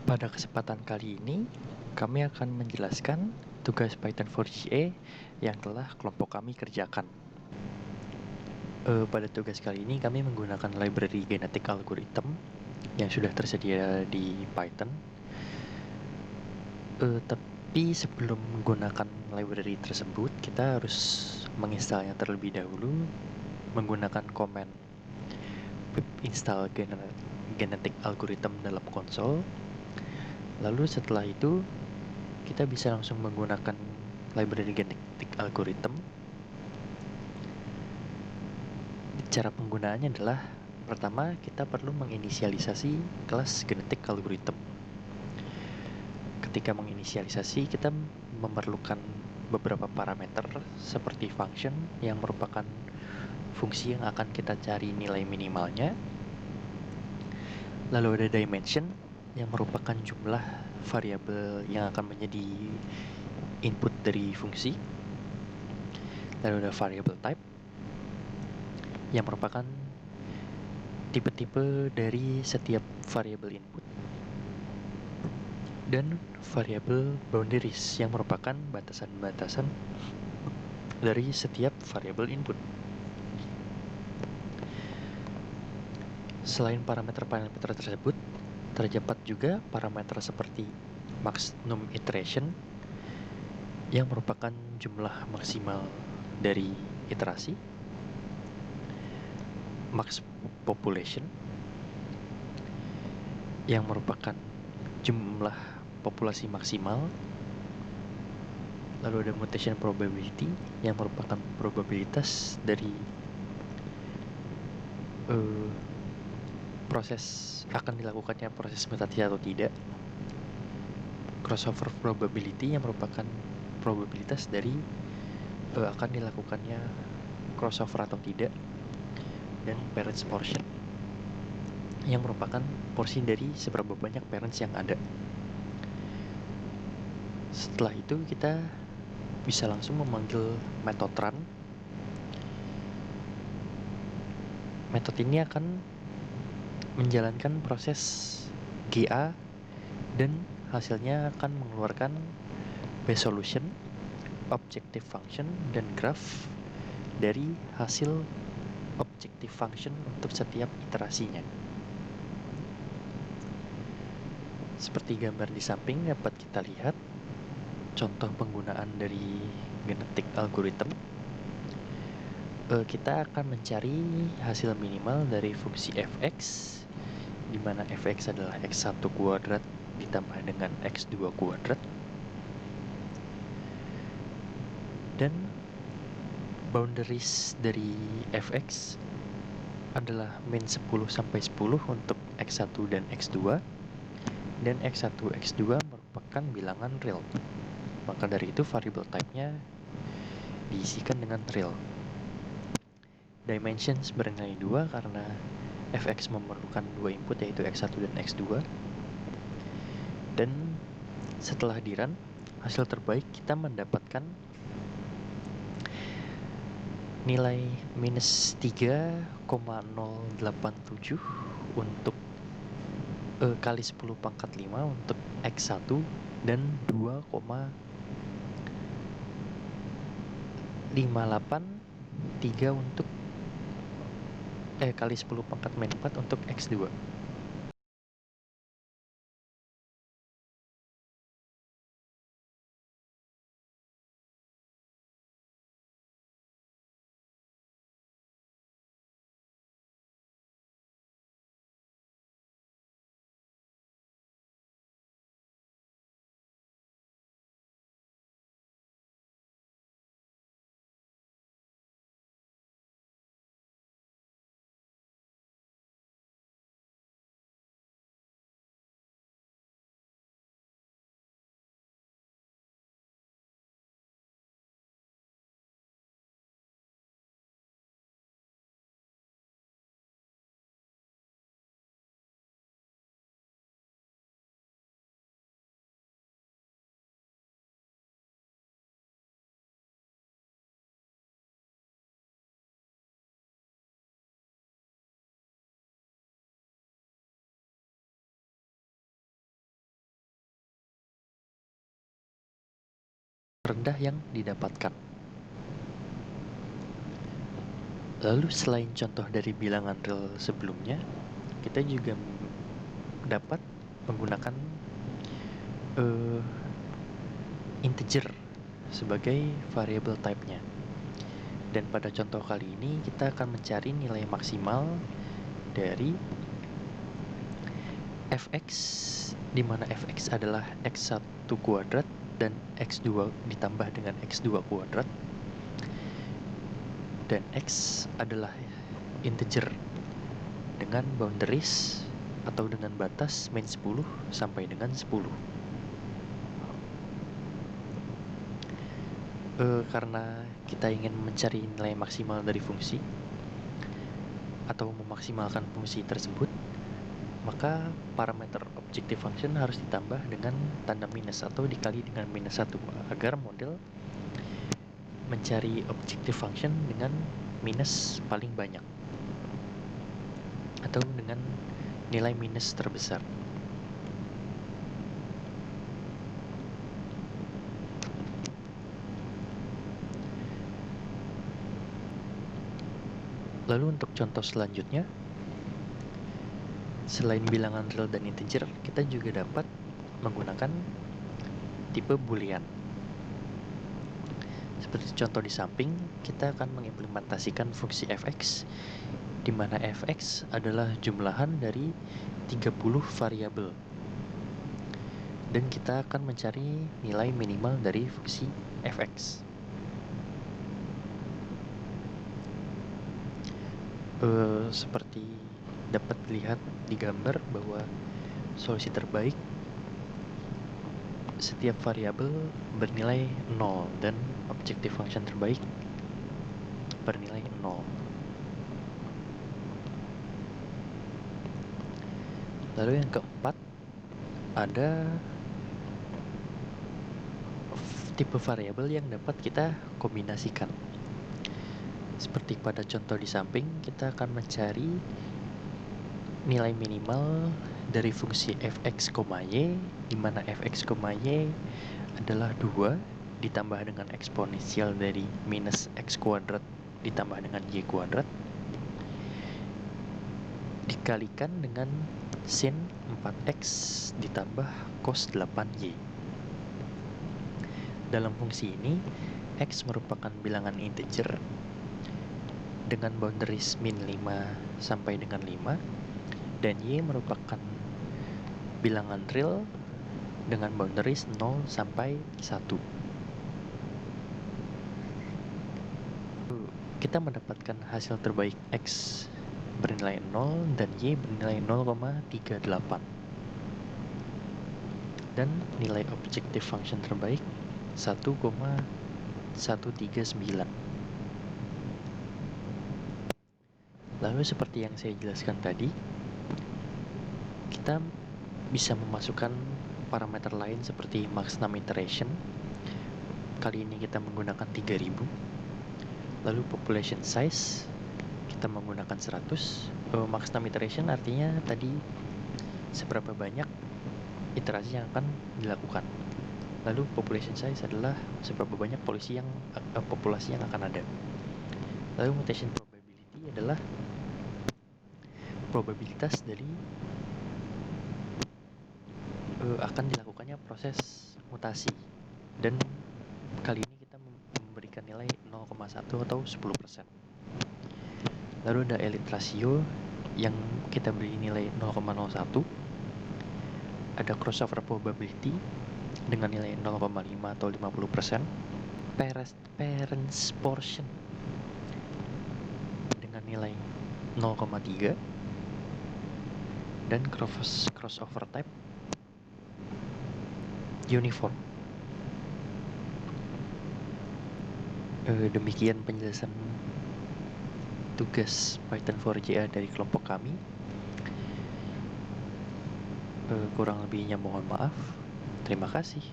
Pada kesempatan kali ini, kami akan menjelaskan tugas Python for GA yang telah kelompok kami kerjakan. Pada tugas kali ini, kami menggunakan library genetic algorithm yang sudah tersedia di Python. Tapi sebelum menggunakan library tersebut, kita harus menginstalnya terlebih dahulu menggunakan command pip install genetic algorithm dalam konsol. Lalu setelah itu kita bisa langsung menggunakan library genetic algorithm. Cara penggunaannya adalah pertama kita perlu menginisialisasi kelas genetic algorithm. Ketika menginisialisasi kita memerlukan beberapa parameter seperti function yang merupakan fungsi yang akan kita cari nilai minimalnya. Lalu ada dimension yang merupakan jumlah variabel yang akan menjadi input dari fungsi. Lalu ada variable type yang merupakan tipe-tipe dari setiap variabel input. Dan variabel boundaries yang merupakan batasan-batasan dari setiap variabel input. Selain parameter-parameter tersebut, terdapat juga parameter seperti maximum iteration yang merupakan jumlah maksimal dari iterasi, max population yang merupakan jumlah populasi maksimal, lalu ada mutation probability yang merupakan probabilitas dari proses akan dilakukannya proses mutasi atau tidak, crossover probability yang merupakan probabilitas dari akan dilakukannya crossover atau tidak, dan parents portion yang merupakan porsi dari seberapa banyak parents yang ada. Setelah itu kita bisa langsung memanggil metode run. Metode ini akan menjalankan proses GA dan hasilnya akan mengeluarkan base solution, objective function, dan graph dari hasil objective function untuk setiap iterasinya. Seperti gambar di samping dapat kita lihat contoh penggunaan dari genetic algorithm. Kita akan mencari hasil minimal dari fungsi fx, di mana fx adalah x1 kuadrat ditambah dengan x2 kuadrat, dan boundaries dari fx adalah min 10 sampai 10 untuk x1 dan x2, dan x1 x2 merupakan bilangan real. Maka dari itu variable type-nya diisikan dengan real. Dimensions bernilai 2 karena fx memerlukan 2 input yaitu x1 dan x2. Dan setelah di run, hasil terbaik kita mendapatkan nilai minus 3,087 untuk kali 10 pangkat 5 untuk x1 dan 2,583 untuk kali 10 pangkat min 4 untuk x2. rendah yang didapatkan. Lalu selain contoh dari bilangan real sebelumnya, kita juga dapat menggunakan integer sebagai variable type-nya. Dan pada contoh kali ini kita akan mencari nilai maksimal dari fx, di mana fx adalah x1 kuadrat dan x2 ditambah dengan x2 kuadrat, dan x adalah integer dengan boundaries atau dengan batas min 10 sampai dengan 10. Karena kita ingin mencari nilai maksimal dari fungsi atau memaksimalkan fungsi tersebut, maka parameter objective function harus ditambah dengan tanda minus atau dikali dengan minus 1 agar model mencari objective function dengan minus paling banyak atau dengan nilai minus terbesar. Lalu untuk contoh selanjutnya, selain bilangan real dan integer, kita juga dapat menggunakan tipe boolean. Seperti contoh di samping, kita akan mengimplementasikan fungsi fx, di mana fx adalah jumlahan dari 30 variabel. Dan kita akan mencari nilai minimal dari fungsi fx. Seperti dapat dilihat di gambar bahwa solusi terbaik setiap variabel bernilai 0 dan objective function terbaik bernilai 0. Lalu yang keempat, ada tipe variabel yang dapat kita kombinasikan. Seperti pada contoh di samping, kita akan mencari nilai minimal dari fungsi fx, y, di mana fx, y adalah 2 ditambah dengan eksponensial dari minus x kuadrat ditambah dengan y kuadrat dikalikan dengan sin 4x ditambah cos 8y. Dalam fungsi ini, x merupakan bilangan integer dengan boundaries min 5 sampai dengan 5, dan y merupakan bilangan real dengan boundaries 0 sampai 1. Kita mendapatkan hasil terbaik x bernilai 0 dan y bernilai 0,38. Dan nilai objective function terbaik 1,139. Lalu seperti yang saya jelaskan tadi, kita bisa memasukkan parameter lain seperti maximum iteration. Kali ini kita menggunakan 3000. Lalu population size kita menggunakan 100. Maximum iteration artinya tadi seberapa banyak iterasi yang akan dilakukan. Lalu population size adalah seberapa banyak populasi yang akan ada. Lalu mutation probability adalah probabilitas dari akan dilakukannya proses mutasi. Dan kali ini kita memberikan nilai 0,1 atau 10%. Lalu ada elite ratio yang kita beri nilai 0,01. Ada crossover probability dengan nilai 0,5 atau 50%. Parents portion dengan nilai 0,3. Dan crossover type uniform. Demikian penjelasan tugas Python 4JA dari kelompok kami. Kurang lebihnya mohon maaf. Terima kasih.